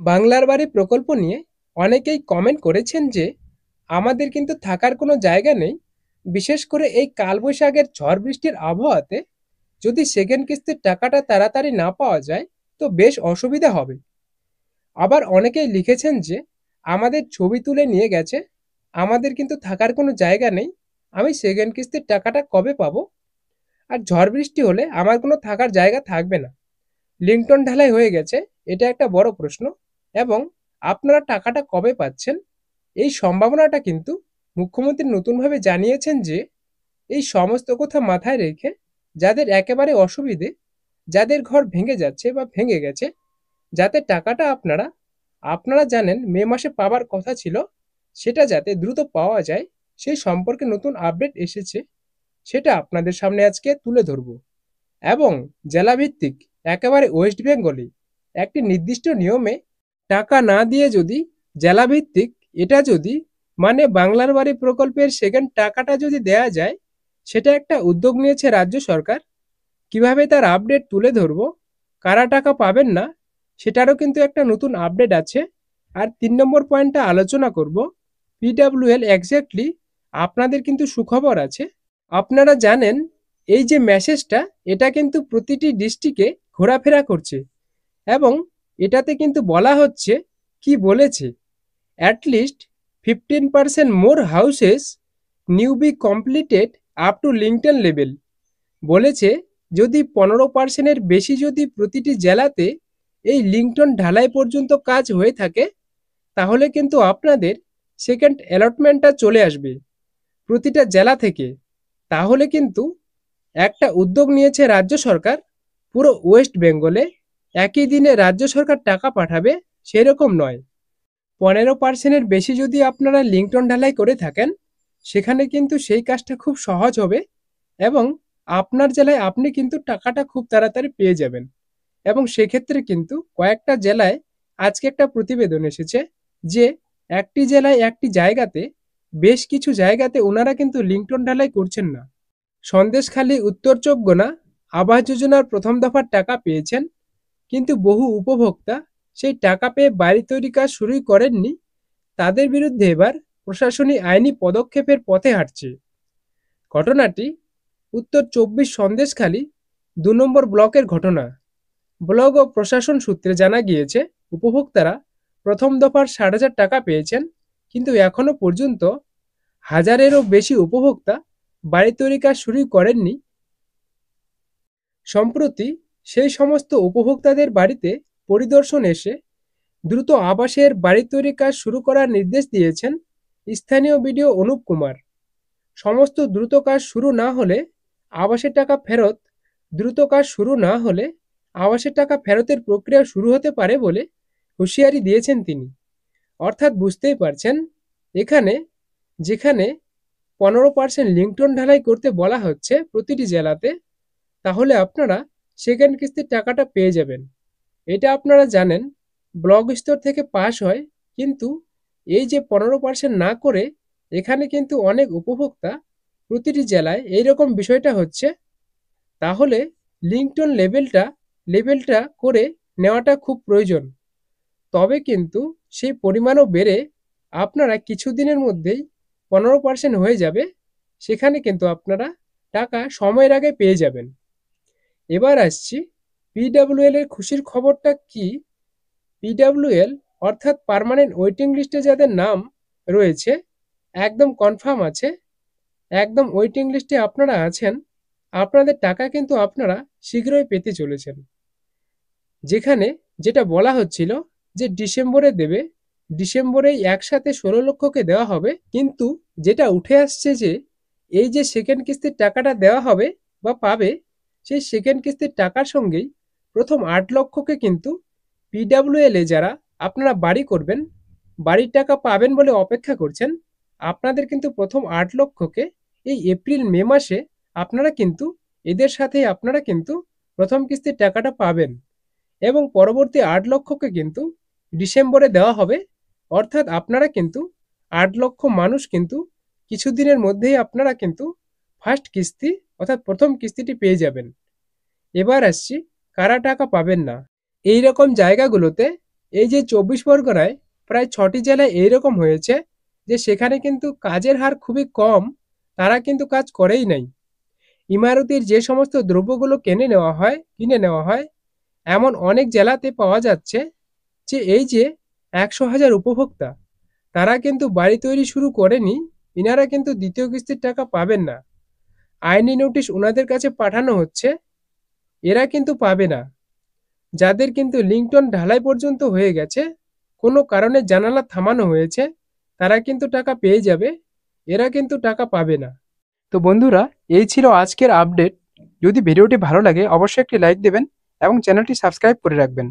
বাংলার বাড়ি প্রকল্প নিয়ে অনেকেই কমেন্ট করেছেন যে আমাদের কিন্তু থাকার কোনো জায়গা নেই। বিশেষ করে এই কালবৈশাখের ঝড় বৃষ্টির আবহাওয়াতে যদি সেকেন্ড কিস্তির টাকাটা তাড়াতাড়ি না পাওয়া যায় তো বেশ অসুবিধা হবে। আবার অনেকেই লিখেছেন যে আমাদের ছবি তুলে নিয়ে গেছে, আমাদের কিন্তু থাকার কোনো জায়গা নেই, আমি সেকেন্ড কিস্তির টাকাটা কবে পাবো? আর ঝড় বৃষ্টি হলে আমার কোনো থাকার জায়গা থাকবে না, লিংটন ঢালাই হয়ে গেছে, এটা একটা বড় প্রশ্ন। এবং আপনারা টাকাটা কবে পাচ্ছেন এই সম্ভাবনাটা কিন্তু মুখ্যমন্ত্রী নতুনভাবে জানিয়েছেন যে এই সমস্ত কথা মাথায় রেখে যাদের একেবারে অসুবিধে, যাদের ঘর ভেঙে যাচ্ছে বা ভেঙে গেছে, যাতে টাকাটা আপনারা আপনারা জানেন মে মাসে পাওয়ার কথা ছিল, সেটা যাতে দ্রুত পাওয়া যায় সেই সম্পর্কে নতুন আপডেট এসেছে, সেটা আপনাদের সামনে আজকে তুলে ধরব। এবং জেলাভিত্তিক একেবারে ওয়েস্ট বেঙ্গলে একটি নির্দিষ্ট নিয়মে টাকা না দিয়ে যদি জেলাভিত্তিক এটা যদি মানে বাংলার বাড়ি প্রকল্পের সেকেন্ড টাকাটা যদি দেয়া যায়, সেটা একটা উদ্যোগ নিয়েছে রাজ্য সরকার। কিভাবে তার আপডেট তুলে ধরবো, কারা টাকা পাবেন না সেটারও কিন্তু একটা নতুন আপডেট আছে। আর 3 নম্বর পয়েন্টটা আলোচনা করব, পিডাব্লিউএল এক্স্যাক্টলি আপনাদের কিন্তু সুখবর আছে। আপনারা জানেন এই যে মেসেজটা, এটা কিন্তু প্রতিটি ডিস্ট্রিক্টে ঘোরাফেরা করছে এবং এটাতে কিন্তু বলা হচ্ছে, কি বলেছে, at least 15% more houses new be completed up to lintel level. বলেছে যদি 15%-এর বেশি যদি প্রতিটি জেলাতে এই লিংটন ঢালাই পর্যন্ত কাজ হয়ে থাকে, তাহলে কিন্তু আপনাদের সেকেন্ড অ্যালটমেন্টটা চলে আসবে প্রতিটা জেলা থেকে। তাহলে কিন্তু একটা উদ্যোগ নিয়েছে রাজ্য সরকার, পুরো ওয়েস্ট বেঙ্গলে একই দিনে রাজ্য সরকার টাকা পাঠাবে সেরকম নয়। 15%-এর বেশি যদি আপনারা লিংটন ঢালাই করে থাকেন, সেখানে কিন্তু সেই কাজটা খুব সহজ হবে এবং আপনার জেলায় আপনি কিন্তু টাকাটা খুব তাড়াতাড়ি পেয়ে যাবেন। এবং সেক্ষেত্রে কিন্তু কয়েকটা জেলায় আজকে একটা প্রতিবেদন এসেছে যে একটি জেলায় একটি জায়গাতে, বেশ কিছু জায়গাতে ওনারা কিন্তু লিংটন ঢালাই করছেন না। সন্দেশখালী, উত্তর চব্গনা আবাস যোজনার প্রথম দফার টাকা পেয়েছেন, কিন্তু বহু উপভোক্তা সেই টাকা পেয়ে বাড়ি তৈরি কাজ শুরুই করেননি। তাদের বিরুদ্ধে এবার প্রশাসনিক আইনি পদক্ষেপের পথে হাঁটছে। ঘটনাটি উত্তর 24 সন্দেশখালী 2 নম্বর ব্লকের ঘটনা। ব্লক ও প্রশাসন সূত্রে জানা গিয়েছে উপভোক্তারা প্রথম দফার 60,000 টাকা পেয়েছেন, কিন্তু এখনো পর্যন্ত হাজারেরও বেশি উপভোক্তা বাড়ি তৈরি কাজ শুরুই করেননি। সম্প্রতি সেই সমস্ত উপভোক্তাদের বাড়িতে পরিদর্শন এসে দ্রুত আবাসের বাড়ি তৈরি কাজ শুরু করার নির্দেশ দিয়েছেন স্থানীয় বিডিও অনুপ কুমার। সমস্ত দ্রুত কাজ শুরু না হলে আবাসের টাকা ফেরত, দ্রুত কাজ শুরু না হলে আবাসের টাকা ফেরতের প্রক্রিয়া শুরু হতে পারে বলে হুঁশিয়ারি দিয়েছেন তিনি। অর্থাৎ বুঝতেই পারছেন, এখানে যেখানে 15% লিংটন ঢালাই করতে বলা হচ্ছে প্রতিটি জেলাতে, তাহলে আপনারা সেকেন্ড কিস্তির টাকাটা পেয়ে যাবেন। এটা আপনারা জানেন ব্লক স্তর থেকে পাস হয়, কিন্তু এই যে 15% না করে এখানে কিন্তু অনেক উপভোক্তা প্রতিটি জেলায় এইরকম বিষয়টা হচ্ছে। তাহলে লিংটন লেভেলটা করে নেওয়াটা খুব প্রয়োজন, তবে কিন্তু সেই পরিমাণও বেড়ে আপনারা কিছুদিনের মধ্যেই 15% হয়ে যাবে, সেখানে কিন্তু আপনারা টাকা সময়ের আগে পেয়ে যাবেন। এবার আসছি পিডাব্লিউএল এর খুশির খবরটা কি। পিডাব্লিউএল অর্থাৎ পার্মানেন্ট ওয়েটিং লিস্টে যাদের নাম রয়েছে, একদম কনফার্ম আছে, একদম ওয়েটিং লিস্টে আপনারা আছেন, আপনাদের টাকা কিন্তু আপনারা শীঘ্রই পেতে চলেছেন। যেখানে যেটা বলা হচ্ছিল যে ডিসেম্বরে দেবে, ডিসেম্বরেই একসাথে 16 লক্ষকে দেওয়া হবে, কিন্তু যেটা উঠে আসছে যে এই যে সেকেন্ড কিস্তির টাকাটা দেওয়া হবে বা পাবে, সেই সেকেন্ড কিস্তির টাকার সঙ্গেই প্রথম 8 লক্ষকে কিন্তু পিডাব্লিউএল এ যারা আপনারা বাড়ি করবেন, বাড়ির টাকা পাবেন বলে অপেক্ষা করছেন, আপনাদের কিন্তু প্রথম 8 লক্ষকে এই এপ্রিল মে মাসে আপনারা কিন্তু এদের সাথে আপনারা কিন্তু প্রথম কিস্তির টাকাটা পাবেন এবং পরবর্তী 8 লক্ষকে কিন্তু ডিসেম্বরে দেওয়া হবে। অর্থাৎ আপনারা কিন্তু 8 লক্ষ মানুষ কিন্তু কিছুদিনের মধ্যেই আপনারা কিন্তু ফার্স্ট কিস্তি অর্থাৎ প্রথম কিস্তিটি পেয়ে যাবেন। এবার আসছি কারা টাকা পাবেন না। এই রকম জায়গাগুলোতে এই যে 24 পরগনায় প্রায় 6টি জেলায় এইরকম হয়েছে যে সেখানে কিন্তু কাজের হার খুবই কম, তারা কিন্তু কাজ করেই নাই। ইমারতির যে সমস্ত দ্রব্যগুলো কিনে নেওয়া হয় এমন অনেক জেলাতে পাওয়া যাচ্ছে যে এই যে 100,000 উপভোক্তা তারা কিন্তু বাড়ি তৈরি শুরু করেনি, ইনারা কিন্তু দ্বিতীয় কিস্তির টাকা পাবেন না। আইনি নোটিশ ওনাদের কাছে পাঠানো হচ্ছে, এরা কিন্তু পাবে না। যাদের কিন্তু লিংটন ঢালাই পর্যন্ত হয়ে গেছে, কোনো কারণে জানালা থামানো হয়েছে, তারা কিন্তু টাকা পেয়ে যাবে, এরা কিন্তু টাকা পাবে না। তো বন্ধুরা, এই ছিল আজকের আপডেট। যদি ভিডিওটি ভালো লাগে অবশ্যই একটি লাইক দেবেন এবং চ্যানেলটি সাবস্ক্রাইব করে রাখবেন।